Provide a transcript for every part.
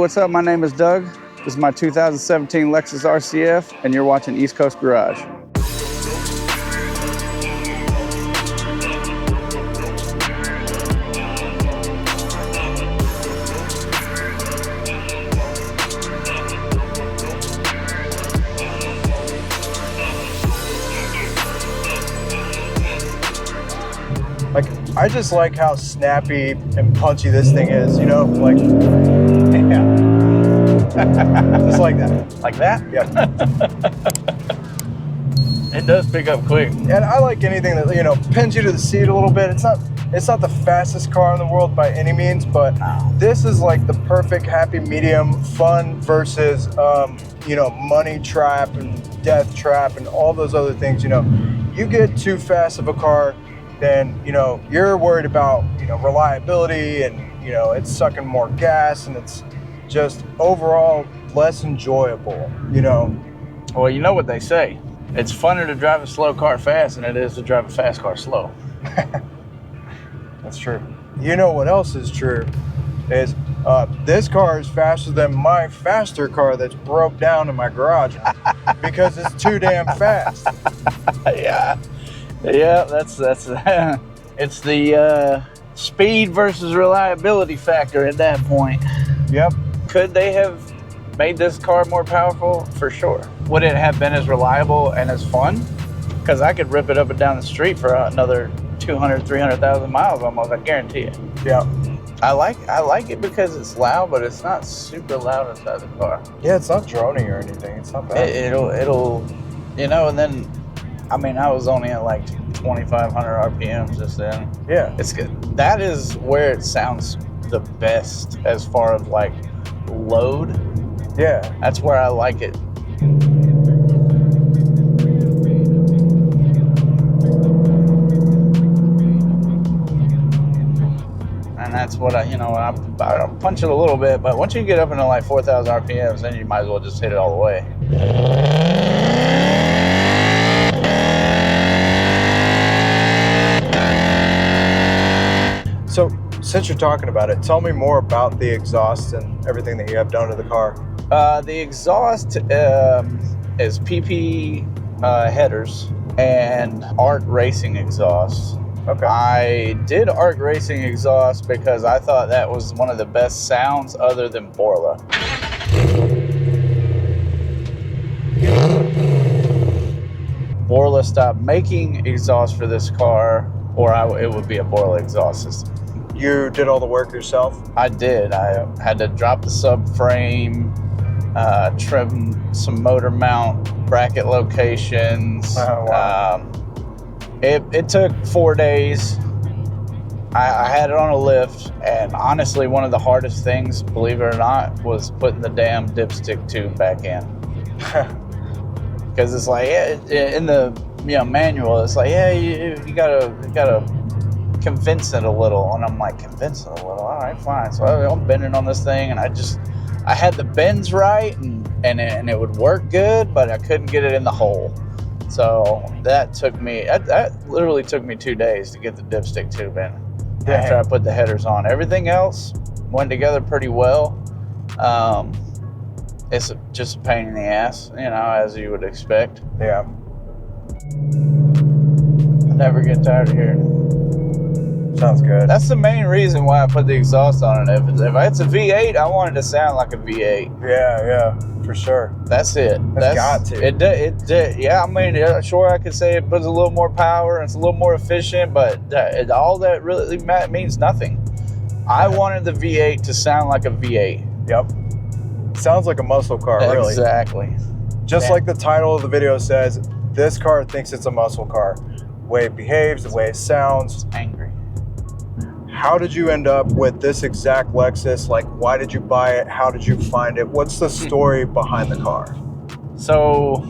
what's up? My name is Doug. This is my 2017 Lexus RC F, and you're watching East Coast Garage. I just like how snappy and punchy this thing is, you know, like, yeah. Just like that. Like that? Yep. It does pick up quick. And I like anything that, you know, pins you to the seat a little bit. It's not the fastest car in the world by any means, but this is like the perfect happy medium, fun versus, you know, money trap and death trap and all those other things. You know, you get too fast of a car, then, you know, you're worried about, you know, reliability and, you know, it's sucking more gas and it's just overall less enjoyable, you know. Well, you know what they say. It's funner to drive a slow car fast than it is to drive a fast car slow. That's true. You know what else is true is this car is faster than my faster car that's broke down in my garage because it's too damn fast. Yeah, that's it's the speed versus reliability factor at that point. Yep. Could they have made this car more powerful? For sure. Would it have been as reliable and as fun? Because I could rip it up and down the street for another 200, 300,000 miles almost, I guarantee it. Yeah. I like it because it's loud, but it's not super loud inside the car. Yeah, it's not droning or anything. It's not bad. It'll, you know, and then, I mean, I was only at like 2,500 RPMs just then. Yeah. It's good. That is where it sounds the best as far as like load. Yeah. That's where I like it. And that's what I punch it a little bit, but once you get up into like 4,000 RPMs, then you might as well just hit it all the way. So, since you're talking about it, tell me more about the exhaust and everything that you have done to the car. The exhaust is PP headers and ARC racing exhaust. Okay. I did ARC racing exhaust because I thought that was one of the best sounds other than Borla. Borla stopped making exhaust for this car, or it would be a Borla exhaust system. You did all the work yourself? I did. I had to drop the subframe, trim some motor mount bracket locations. Oh, wow. It took 4 days. I had it on a lift, and honestly, one of the hardest things, believe it or not, was putting the damn dipstick tube back in. Because it's like, in the manual, it's like, yeah, you gotta convince it a little, and I'm like, convince it a little. All right, fine. So I'm bending on this thing, and I had the bends right, and it would work good, but I couldn't get it in the hole. So that literally took me 2 days to get the dipstick tube in. Dang. After I put the headers on. Everything else went together pretty well. It's just a pain in the ass, you know, as you would expect. Yeah. I never get tired of hearing it. Sounds good. That's the main reason why I put the exhaust on it. If it's a V8, I want it to sound like a V8. Yeah, for sure. That's it. That's got to. Yeah, I mean, sure, I could say it puts a little more power and it's a little more efficient, but all that really means nothing. I wanted the V8 to sound like a V8. Yep. Sounds like a muscle car, really. Exactly. Just like the title of the video says, this car thinks it's a muscle car. The way it behaves, the way it sounds. It's angry. How did you end up with this exact Lexus? Like, why did you buy it? How did you find it? What's the story behind the car? So,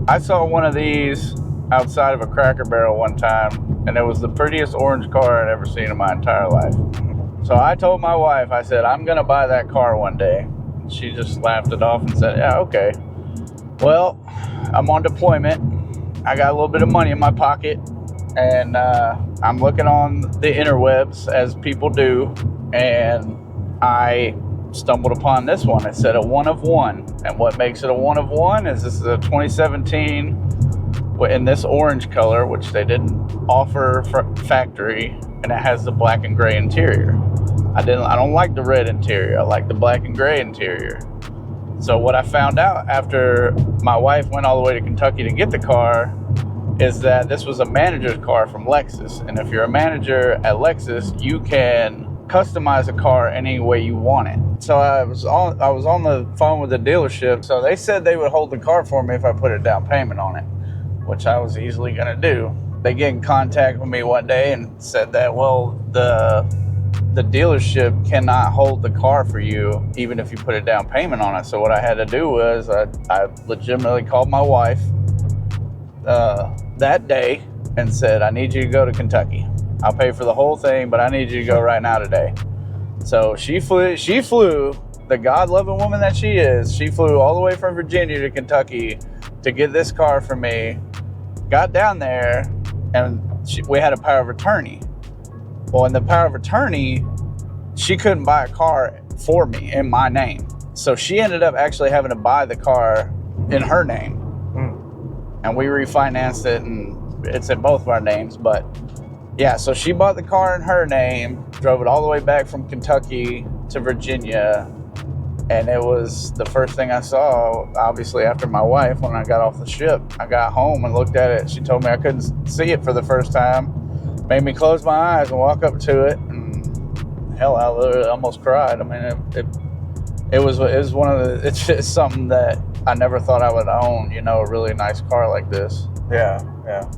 I saw one of these outside of a Cracker Barrel one time, and it was the prettiest orange car I'd ever seen in my entire life. So I told my wife, I said, I'm gonna buy that car one day. She just laughed it off and said, yeah, okay. Well, I'm on deployment. I got a little bit of money in my pocket, and I'm looking on the interwebs, as people do, and I stumbled upon this one. It said a 1 of 1. And what makes it a 1 of 1 is this is a 2017 in this orange color, which they didn't offer factory, and it has the black and gray interior. I don't like the red interior. I like the black and gray interior. So what I found out after my wife went all the way to Kentucky to get the car is that this was a manager's car from Lexus. And if you're a manager at Lexus, you can customize a car any way you want it. So I was on the phone with the dealership. So they said they would hold the car for me if I put a down payment on it, which I was easily gonna do. They get in contact with me one day and said that, well, the dealership cannot hold the car for you even if you put a down payment on it. So what I had to do was I legitimately called my wife that day and said, I need you to go to Kentucky. I'll pay for the whole thing, but I need you to go right now today. So she flew, the God-loving woman that she is, she flew all the way from Virginia to Kentucky to get this car for me, got down there, and we had a power of attorney. Well, in the power of attorney, she couldn't buy a car for me in my name. So she ended up actually having to buy the car in her name. And we refinanced it, and it's in both of our names. But yeah, so she bought the car in her name, drove it all the way back from Kentucky to Virginia. And it was the first thing I saw, obviously, after my wife, when I got off the ship. I got home and looked at it. She told me I couldn't see it for the first time. Made me close my eyes and walk up to it. And hell, I literally almost cried. I mean, it was one of the, it's just something that I never thought I would own, you know, a really nice car like this. Yeah.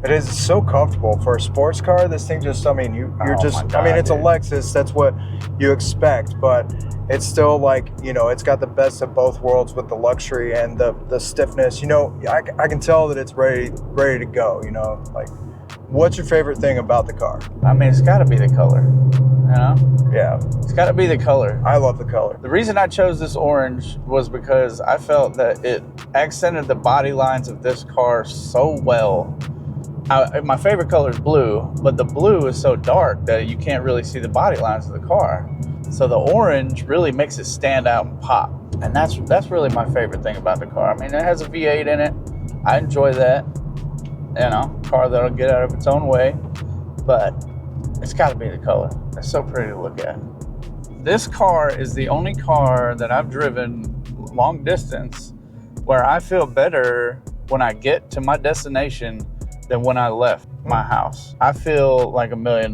It is so comfortable for a sports car. This thing just, I mean, it's a Lexus. That's what you expect, but it's still like, you know, it's got the best of both worlds with the luxury and the stiffness. You know, I can tell that it's ready to go, you know. Like, what's your favorite thing about the car? I mean, it's got to be the color, you know? Yeah. It's got to be the color. I love the color. The reason I chose this orange was because I felt that it accented the body lines of this car so well. My favorite color is blue, but the blue is so dark that you can't really see the body lines of the car. So the orange really makes it stand out and pop. And that's really my favorite thing about the car. I mean, it has a V8 in it. I enjoy that. You know, car that'll get out of its own way. But it's got to be the color. It's so pretty to look at. This car is the only car that I've driven long distance where I feel better when I get to my destination than when I left my house. I feel like $1 million.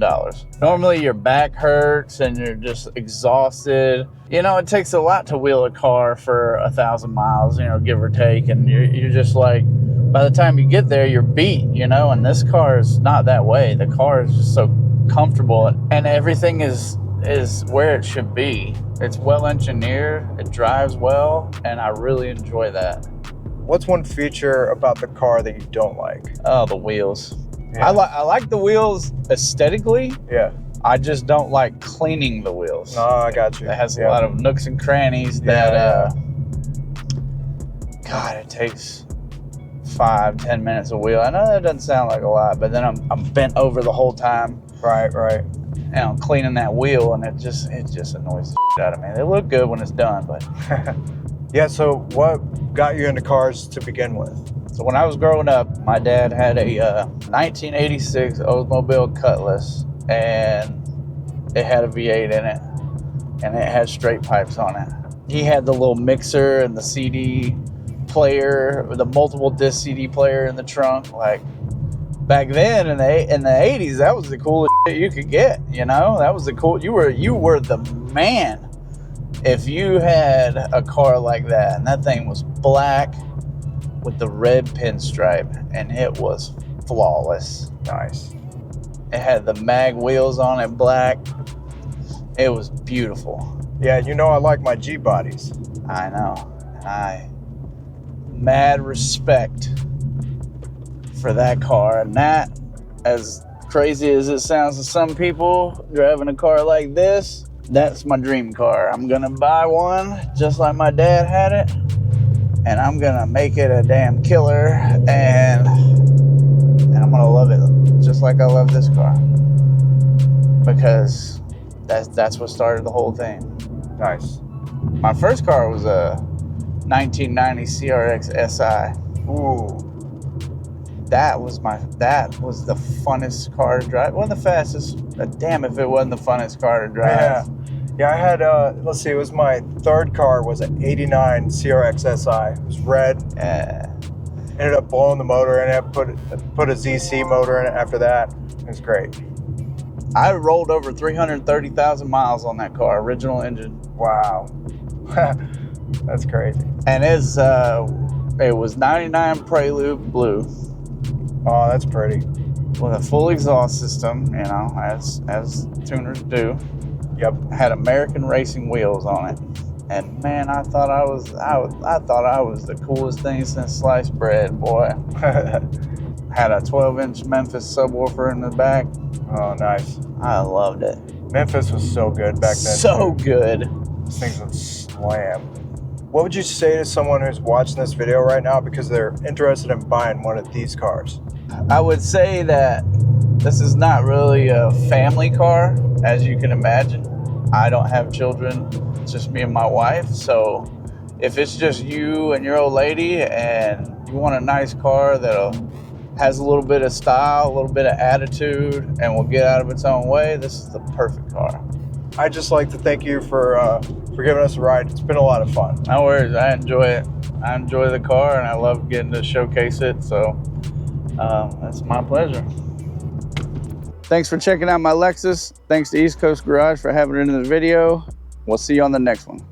Normally your back hurts and you're just exhausted. You know, it takes a lot to wheel a car for 1,000 miles, you know, give or take. And you're just like, by the time you get there, you're beat, you know, and this car is not that way. The car is just so comfortable and everything is where it should be. It's well engineered, it drives well, and I really enjoy that. What's one feature about the car that you don't like? Oh, the wheels. Yeah. I like the wheels aesthetically. Yeah. I just don't like cleaning the wheels. Oh, I got you. It has a lot of nooks and crannies that, God, it takes 5-10 minutes a wheel. I know that doesn't sound like a lot, but then I'm bent over the whole time. Right. You know, cleaning that wheel, and it just annoys the shit out of me. They look good when it's done, but. Yeah, so what got you into cars to begin with? So when I was growing up, my dad had a 1986 Oldsmobile Cutlass, and it had a V8 in it, and it had straight pipes on it. He had the little mixer and the CD player, the multiple disc CD player in the trunk. Like, back then in the 80s, that was the coolest shit you could get, you know? That was the cool, you were the man if you had a car like that. And that thing was black with the red pinstripe, and it was flawless. Nice. It had the mag wheels on it, black. It was beautiful. Yeah, you know I like my G bodies. I know. Mad respect for that car. And that, as crazy as it sounds to some people, driving a car like this, that's my dream car. I'm gonna buy one just like my dad had it, and I'm gonna make it a damn killer, and I'm gonna love it just like I love this car, because that's what started the whole thing. Nice. My first car was a 1990 CRX SI. Ooh. That was the funnest car to drive. It wasn't the fastest, but damn if it wasn't the funnest car to drive. Yeah, I had, let's see, it was my third car was an 89 CRX SI. It was red. Ended up blowing the motor in it, put a ZC motor in it after that. It was great. I rolled over 330,000 miles on that car, original engine. Wow. That's crazy. And it was 99 Prelude blue. Oh, that's pretty. With a full exhaust system, you know, as tuners do. Yep. Had American racing wheels on it. And man, I thought I was the coolest thing since sliced bread, boy. Had a 12-inch Memphis subwoofer in the back. Oh, nice. I loved it. Memphis was so good back then. So good. These things would slam. What would you say to someone who's watching this video right now because they're interested in buying one of these cars? I would say that this is not really a family car, as you can imagine. I don't have children. It's just me and my wife. So if it's just you and your old lady and you want a nice car that has a little bit of style, a little bit of attitude, and will get out of its own way, this is the perfect car. I'd just like to thank you for giving us a ride. It's been a lot of fun. No worries. I enjoy it. I enjoy the car, and I love getting to showcase it. So that's my pleasure. Thanks for checking out my Lexus. Thanks to East Coast Garage for having it in the video. We'll see you on the next one.